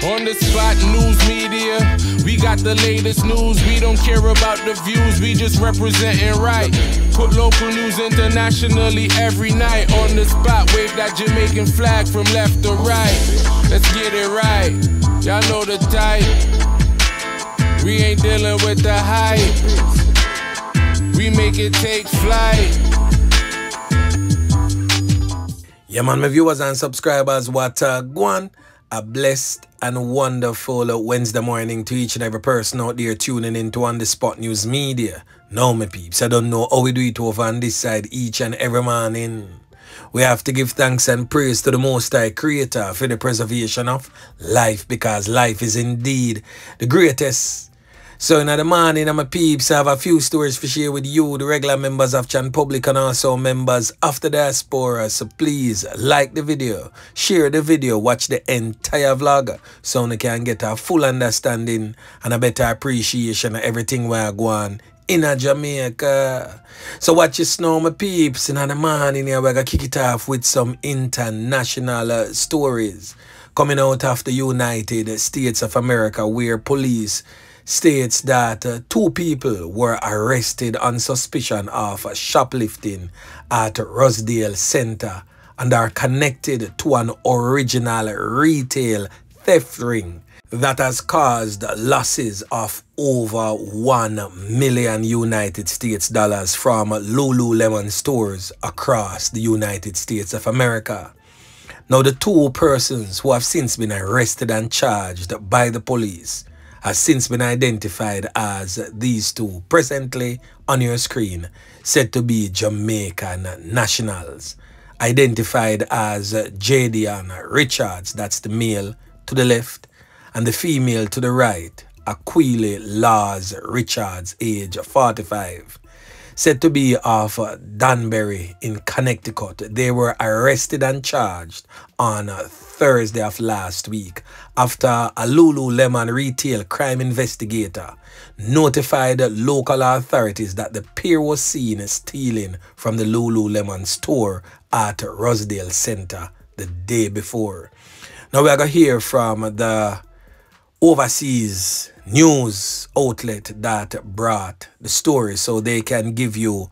On the spot news media, we got the latest news. We don't care about the views, we just representing right. Put local news internationally every night. On the spot, wave that Jamaican flag from left to right. Let's get it right, y'all know the type. We ain't dealing with the hype. We make it take flight. Yeah man, my viewers and subscribers, what go on? A blessed and wonderful Wednesday morning to each and every person out there tuning into On The Spot News Media. Now my peeps, I don't know how we do it over on this side each and every morning. We have to give thanks and praise to the Most High Creator for the preservation of life, because life is indeed the greatest. So in the morning, my peeps, I have a few stories to share with you, the regular members of Chan Public and also members of the diaspora. So please like the video, share the video, watch the entire vlog so you can get a full understanding and a better appreciation of everything we are going in Jamaica. So watch this now, my peeps. In the morning, we're going to kick it off with some international stories coming out of the United States of America, where police states that 2 people were arrested on suspicion of shoplifting at Rosedale Center and are connected to an original retail theft ring that has caused losses of over $1 million United States dollars from Lululemon stores across the United States of America. Now, the 2 persons who have since been arrested and charged by the police has since been identified as these 2 presently on your screen, said to be Jamaican nationals, identified as Jadion Richards, that's the male to the left, and the female to the right, Akwele Laws Richards, age 45, said to be of Danbury in Connecticut. They were arrested and charged on Thursday of last week after a Lululemon retail crime investigator notified local authorities that the pair was seen stealing from the Lululemon store at Rosedale Center the day before. Now we are going to hear from the overseas news outlet that brought the story so they can give you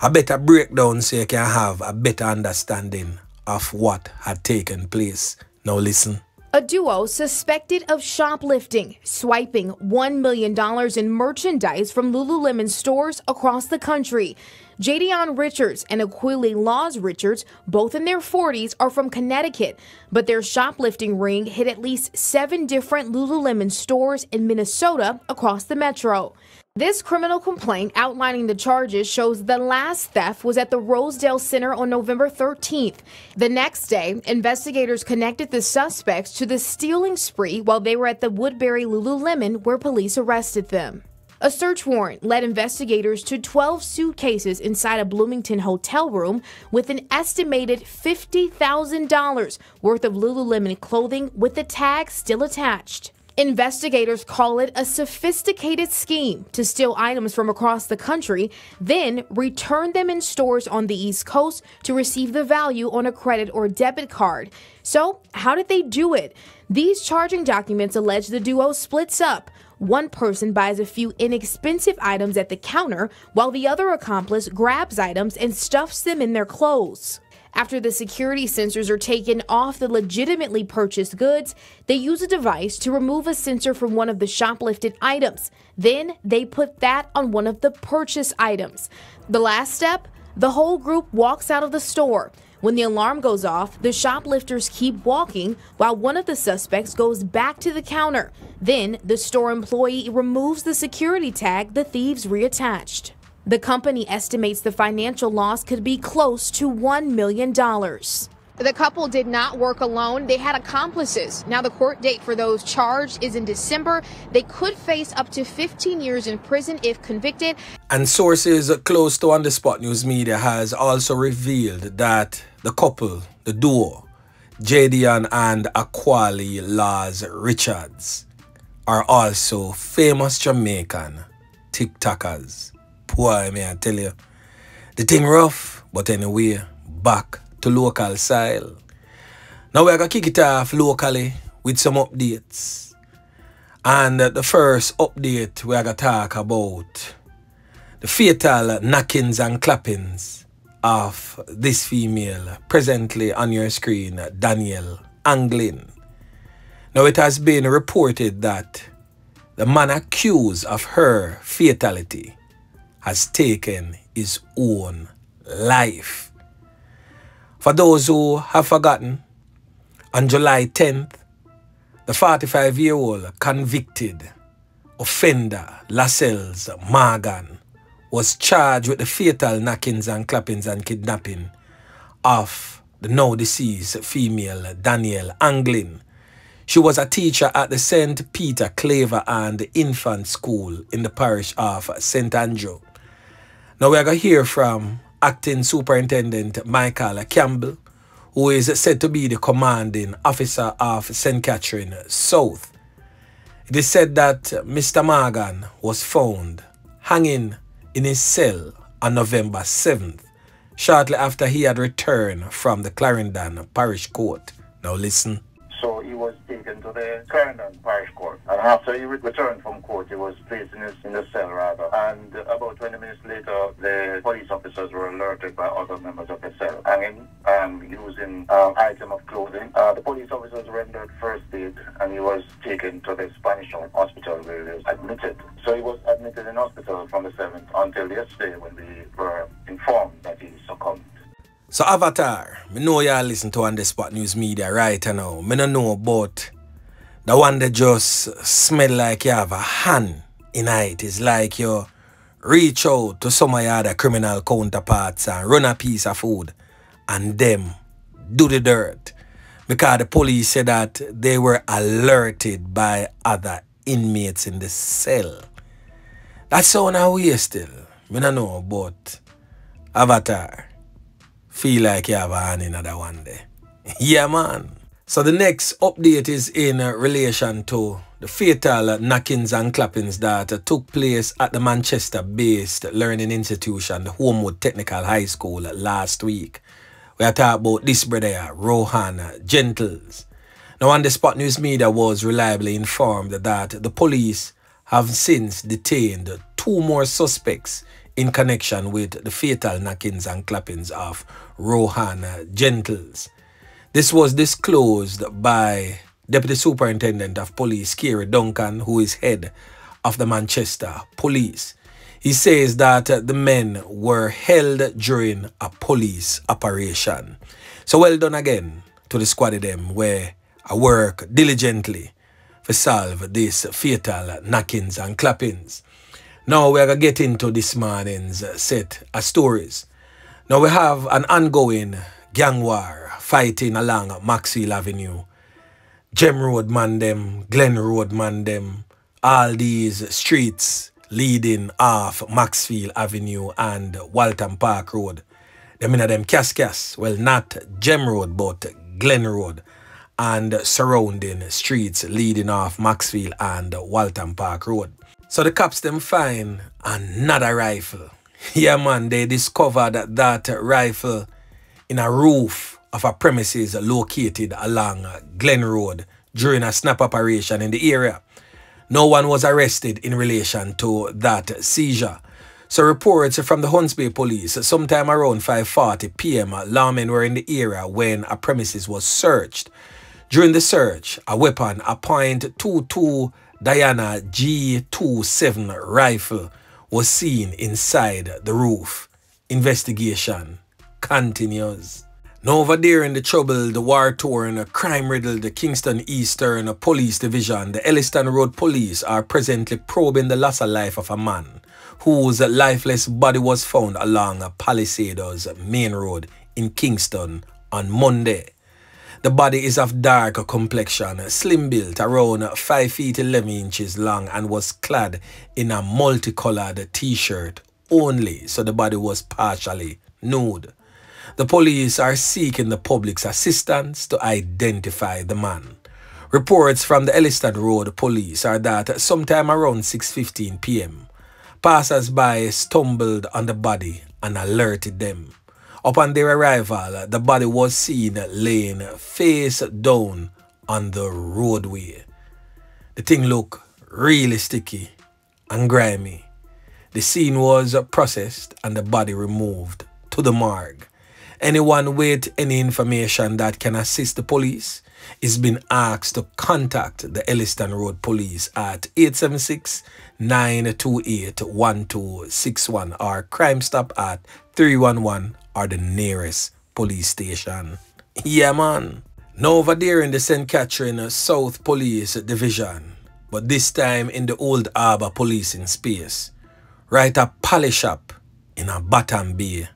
a better breakdown so you can have a better understanding of what had taken place. Now listen. A duo suspected of shoplifting, swiping $1 million in merchandise from Lululemon stores across the country. Jadion Richards and Akwele Laws Richards, both in their 40s, are from Connecticut, but their shoplifting ring hit at least 7 different Lululemon stores in Minnesota across the metro. This criminal complaint outlining the charges shows the last theft was at the Rosedale Center on November 13th. The next day, investigators connected the suspects to the stealing spree while they were at the Woodbury Lululemon, where police arrested them. A search warrant led investigators to 12 suitcases inside a Bloomington hotel room with an estimated $50,000 worth of Lululemon clothing with the tag still attached. Investigators call it a sophisticated scheme to steal items from across the country, then return them in stores on the East Coast to receive the value on a credit or debit card. So, how did they do it? These charging documents allege the duo splits up. One person buys a few inexpensive items at the counter, while the other accomplice grabs items and stuffs them in their clothes. After the security sensors are taken off the legitimately purchased goods, they use a device to remove a sensor from one of the shoplifted items. Then they put that on one of the purchased items. The last step? The whole group walks out of the store. When the alarm goes off, the shoplifters keep walking while one of the suspects goes back to the counter. Then the store employee removes the security tag the thieves reattached. The company estimates the financial loss could be close to $1 million. The couple did not work alone. They had accomplices. Now the court date for those charged is in December. They could face up to 15 years in prison if convicted. And sources close to On The Spot News Media has also revealed that the couple, the duo, Jadion and Akwele Laws Richards, are also famous Jamaican TikTokers. Boy, may I tell you, the thing rough, but anyway, back to local style. Now we're going to kick it off locally with some updates. And the first update we are going to talk about the fatal knockings and clappings of this female presently on your screen, Danielle Anglin. Now it has been reported that the man accused of her fatality has taken his own life. For those who have forgotten, on July 10th, the 45-year-old convicted offender Lascelles Morgan was charged with the fatal knockings and clappings and kidnapping of the now deceased female Danielle Anglin. She was a teacher at the St. Peter Claver and Infant School in the parish of St. Andrew. Now we are going to hear from Acting Superintendent Michael Campbell, who is said to be the commanding officer of St. Catherine South. It is said that Mr. Morgan was found hanging in his cell on November 7th, shortly after he had returned from the Clarendon Parish Court. Now listen. So he was taken to the Clarendon Parish Court, and after he returned from court, he was placed in the cell rather. And about 20 minutes later, the police officers were alerted by other members of the cell, hanging and using item of clothing. The police officers rendered first aid, and he was taken to the Spanish hospital where he was admitted. So he was admitted in hospital from the 7th until yesterday when we were informed that he succumbed. So Avatar, me know y'all listen to On The Spot News Media right now. Me don't know about the one that just smell like you have a hand in it. It's like you reach out to some of your other criminal counterparts and run a piece of food and them do the dirt. Because the police said that they were alerted by other inmates in the cell. That's sound away still. Me don't know about Avatar. Feel like you have a hand in another one day. Yeah, man. So the next update is in relation to the fatal knockings and clappings that took place at the Manchester-based learning institution, the Homewood Technical High School, last week. We are talking about this brother, Rohan Gentles. Now, On The Spot News Media was reliably informed that the police have since detained 2 more suspects in connection with the fatal knockings and clappings of Rohan Gentles. This was disclosed by Deputy Superintendent of Police Kerry Duncan, who is head of the Manchester Police. He says that the men were held during a police operation. So well done again to the squad of them where I work diligently to solve these fatal knockings and clappings. Now we are going to get into this morning's set of stories. Now we have an ongoing gang war fighting along Maxwell Avenue. Gem Road man them, Glen Road man them, all these streets leading off Maxwell Avenue and Walton Park Road. Them in them Cas. Well, not Gem Road, but Glen Road and surrounding streets leading off Maxwell and Walton Park Road. So the cops them find another rifle. Yeah man, they discovered that rifle in a roof of a premises located along Glen Road during a snap operation in the area. No one was arrested in relation to that seizure. So reports from the Hunts Bay Police, sometime around 5:40 p.m, lawmen were in the area when a premises was searched. During the search, a weapon, a .22 Diana G27 rifle was seen inside the roof. Investigation continues. Now over there in the troubled, war-torn, crime-riddled Kingston Eastern Police Division, the Elliston Road Police are presently probing the loss of life of a man whose lifeless body was found along Palisadoes Main Road in Kingston on Monday. The body is of dark complexion, slim-built, around 5 feet 11 inches long, and was clad in a multicolored t-shirt only, so the body was partially nude. The police are seeking the public's assistance to identify the man. Reports from the Elliston Road Police are that sometime around 6:15 p.m, passers-by stumbled on the body and alerted them. Upon their arrival, the body was seen laying face down on the roadway. The thing looked really sticky and grimy. The scene was processed and the body removed to the morgue. Anyone with any information that can assist the police is being asked to contact the Elliston Road Police at 876-928-1261 or Crime Stop at 311 or the nearest police station. Yeah, man. Now over there in the St. Catherine South Police Division, but this time in the Old Harbour Policing Space, right a pally shop in a Bottom Bay,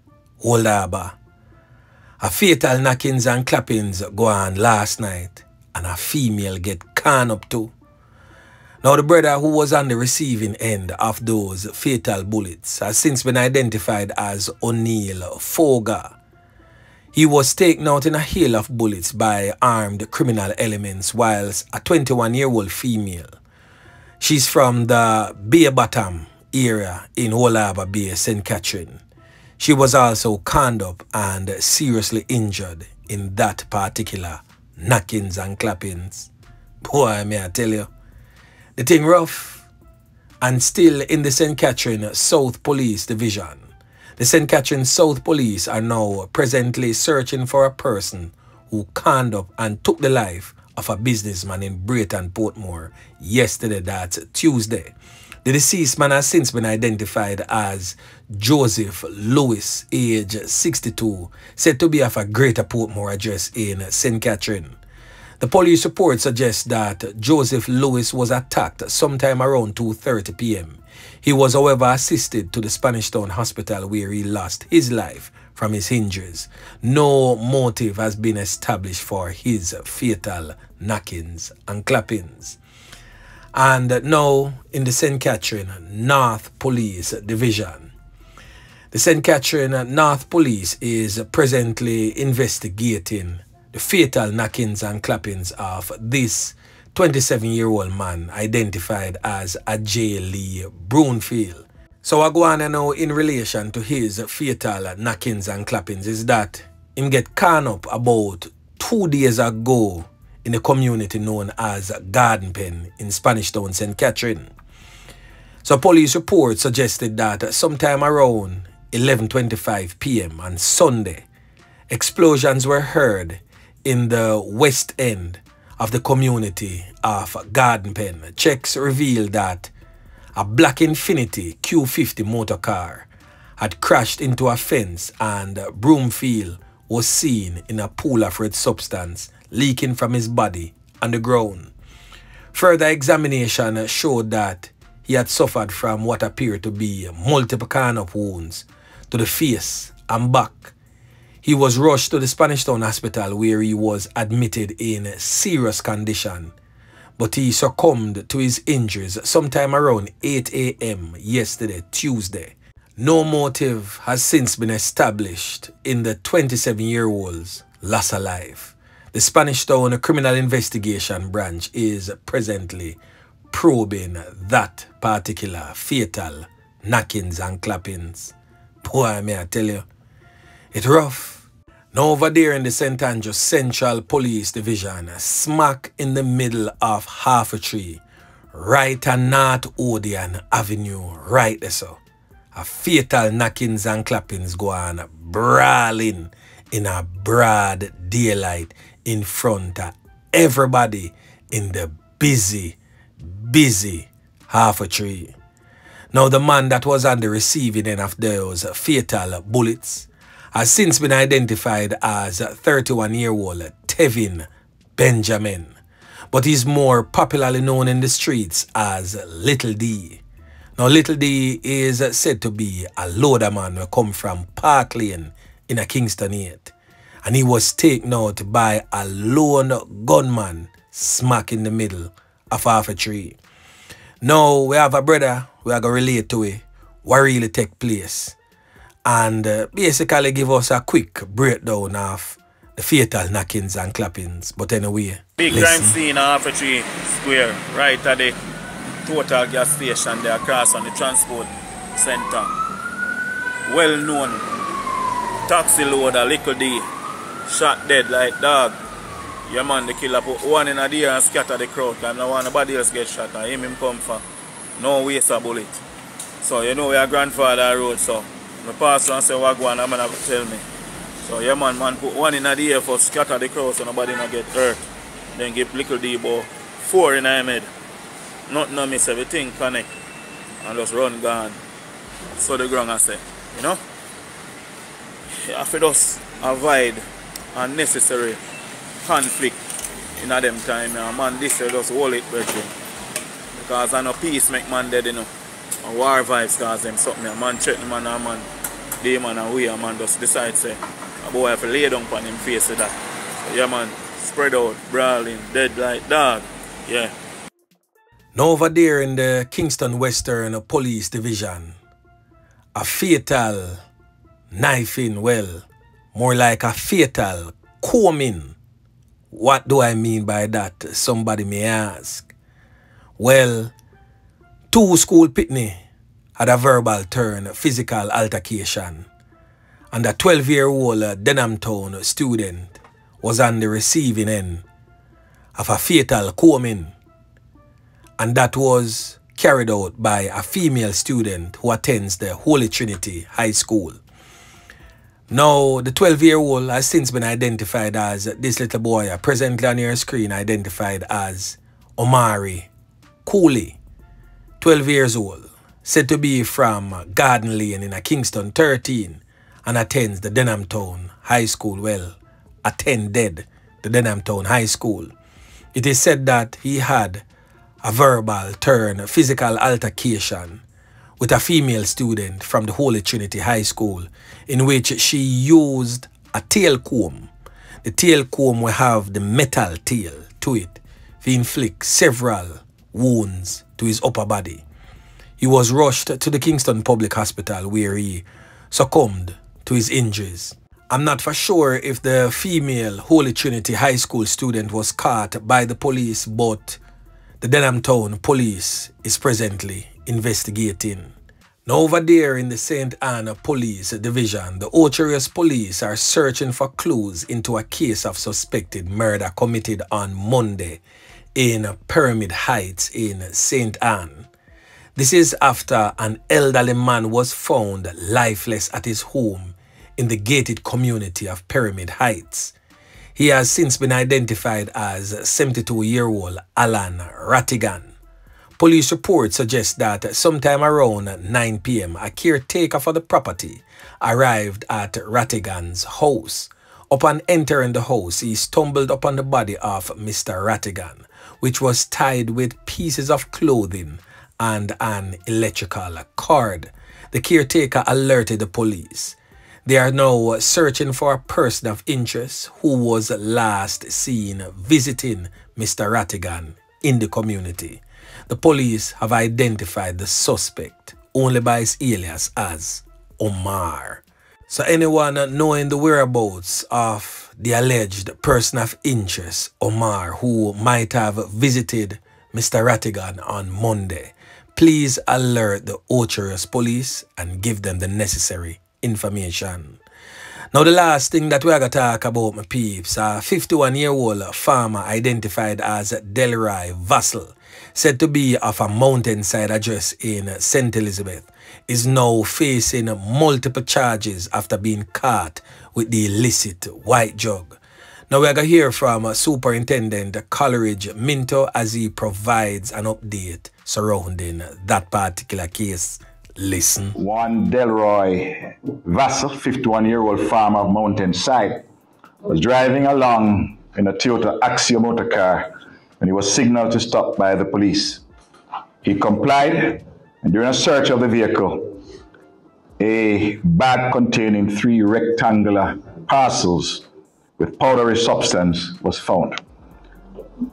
Old Harbour. A fatal knockings and clappings go on last night and a female get can up too. Now the brother who was on the receiving end of those fatal bullets has since been identified as O'Neal Foga. He was taken out in a hail of bullets by armed criminal elements whilst a 21-year-old female. She's from the Bay Bottom area in Old Harbour Bay, St. Catherine. She was also conned up and seriously injured in that particular knockings and clappings. Boy, may I tell you, the thing rough. And still in the St. Catherine South Police Division, the St. Catherine South Police are now presently searching for a person who conned up and took the life of a businessman in Brayton, Portmore yesterday, that's Tuesday. The deceased man has since been identified as Joseph Lewis, age 62, said to be of a Greater Portmore address in St. Catherine. The police report suggests that Joseph Lewis was attacked sometime around 2:30 p.m. He was, however, assisted to the Spanish Town Hospital where he lost his life from his injuries. No motive has been established for his fatal knockings and clappings. And now in the St. Catherine North Police Division. The St. Catherine North Police is presently investigating the fatal knockings and clappings of this 27-year-old man identified as J. Lee Broomfield. So I go on now in relation to his fatal knockings and clappings is that him get conned up about 2 days ago in a community known as Garden Pen in Spanish Town, St. Catherine. So police report suggested that sometime around 11:25 p.m. on Sunday, explosions were heard in the west end of the community of Garden Pen. Checks revealed that a black Infiniti Q50 motor car had crashed into a fence and Broomfield was seen in a pool of red substance leaking from his body on the ground. Further examination showed that he had suffered from what appeared to be multiple kind of wounds to the face and back. He was rushed to the Spanish Town Hospital where he was admitted in serious condition, but he succumbed to his injuries sometime around 8 a.m. yesterday, Tuesday. No motive has since been established in the 27-year-old's loss of life. The Spanish Town Criminal Investigation Branch is presently probing that particular fatal knockings and clappings. Boy, may I tell you, it's rough. Now over there in the St. Andrews Central Police Division, smack in the middle of half a tree, right on North Odeon Avenue, right there so. A fatal knockings and clappings go on brawling in a broad daylight in front of everybody in the busy half a tree. Now the man that was on the receiving end of those fatal bullets has since been identified as 31-year-old Tevin Benjamin, but he's more popularly known in the streets as Little D. Now Little D is said to be a loader man who come from Park Lane in a Kingston 8. And he was taken out by a lone gunman smack in the middle of half a tree. Now we have a brother we are going to relate to it, what really take place. And basically give us a quick breakdown of the fatal knockings and clappings. But anyway, big crime scene half a tree square, right at the total gas station there across on the transport center. Well known taxi loader Little D shot dead like dog Yeah man, the killer put one in a deer and scatter the crowd and no one nobody else get shot and him come for no waste a bullet. So you know your grandfather road, so my pastor and say what go on, I'm gonna tell me. So yeah man put one in a deer for scatter the crowd so nobody not get hurt. Then give little Debo 4 in a head. Nothing no miss, everything connect and just run gone. So the ground I say, you know? You have to just avoid unnecessary conflict in a them time. Man, this is just hold it, brethren. Because I know peace make man dead, you know. And war vibes cause them something. A man check the man and man, they man and we, a man just decide say, a boy have to lay down on him face with that. So yeah man, spread out, brawling, dead like dog. Yeah. Now over there in the Kingston Western Police Division, a fatal knifing, well, more like a fatal combing. What do I mean by that? Somebody may ask. Well, 2 school pitney had a verbal turn, physical altercation. And a 12-year-old Denham Town student was on the receiving end of a fatal combing. And that was carried out by a female student who attends the Holy Trinity High School. Now, the 12-year-old has since been identified as this little boy, presently on your screen, identified as Omari Cooley, 12 years old, said to be from Garden Lane in a Kingston 13 and attends the Denham Town High School. Well, attended the Denham Town High School. It is said that he had a verbal turn, physical altercation with a female student from the Holy Trinity High School in which she used a tail comb. The tail comb will have the metal tail to it to inflict several wounds to his upper body. He was rushed to the Kingston Public Hospital where he succumbed to his injuries. I'm not for sure if the female Holy Trinity High School student was caught by the police, but the Denham Town Police is presently investigating. Now over there in the St. Anne Police Division, the Ocherius Police are searching for clues into a case of suspected murder committed on Monday in Pyramid Heights in St. Anne. This is after an elderly man was found lifeless at his home in the gated community of Pyramid Heights. He has since been identified as 72-year-old Alan Rattigan. Police reports suggest that sometime around 9 p.m. a caretaker for the property arrived at Rattigan's house. Upon entering the house, he stumbled upon the body of Mr. Rattigan, which was tied with pieces of clothing and an electrical cord. The caretaker alerted the police. They are now searching for a person of interest who was last seen visiting Mr. Rattigan in the community. The police have identified the suspect only by his alias as Omar. So anyone knowing the whereabouts of the alleged person of interest, Omar, who might have visited Mr. Rattigan on Monday, please alert the Ocherius Police and give them the necessary information. Now the last thing that we're going to talk about, my peeps, a 51-year-old farmer identified as Delroy Vassell, said to be of a mountainside address in St. Elizabeth, is now facing multiple charges after being caught with the illicit white drug. Now we're going to hear from Superintendent Coleridge Minto as he provides an update surrounding that particular case. Listen. One Delroy Vassell, 51-year-old farmer of Mountainside, was driving along in a Toyota Axio motor car when he was signaled to stop by the police. He complied, and during a search of the vehicle, a bag containing 3 rectangular parcels with powdery substance was found.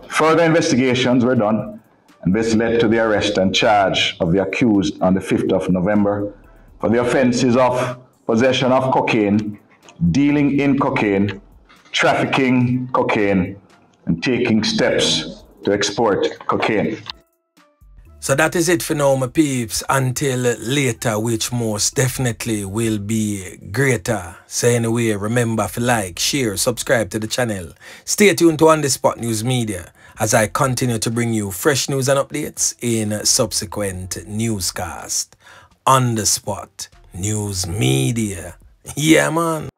Further investigations were done, and this led to the arrest and charge of the accused on the 5th of November for the offenses of possession of cocaine, dealing in cocaine, trafficking cocaine, and taking steps to export cocaine. So that is it for now, my peeps. Until later, which most definitely will be greater. So anyway, remember to like, share, subscribe to the channel. Stay tuned to On The Spot News Media as I continue to bring you fresh news and updates in subsequent newscast. On The Spot News Media. Yeah, man.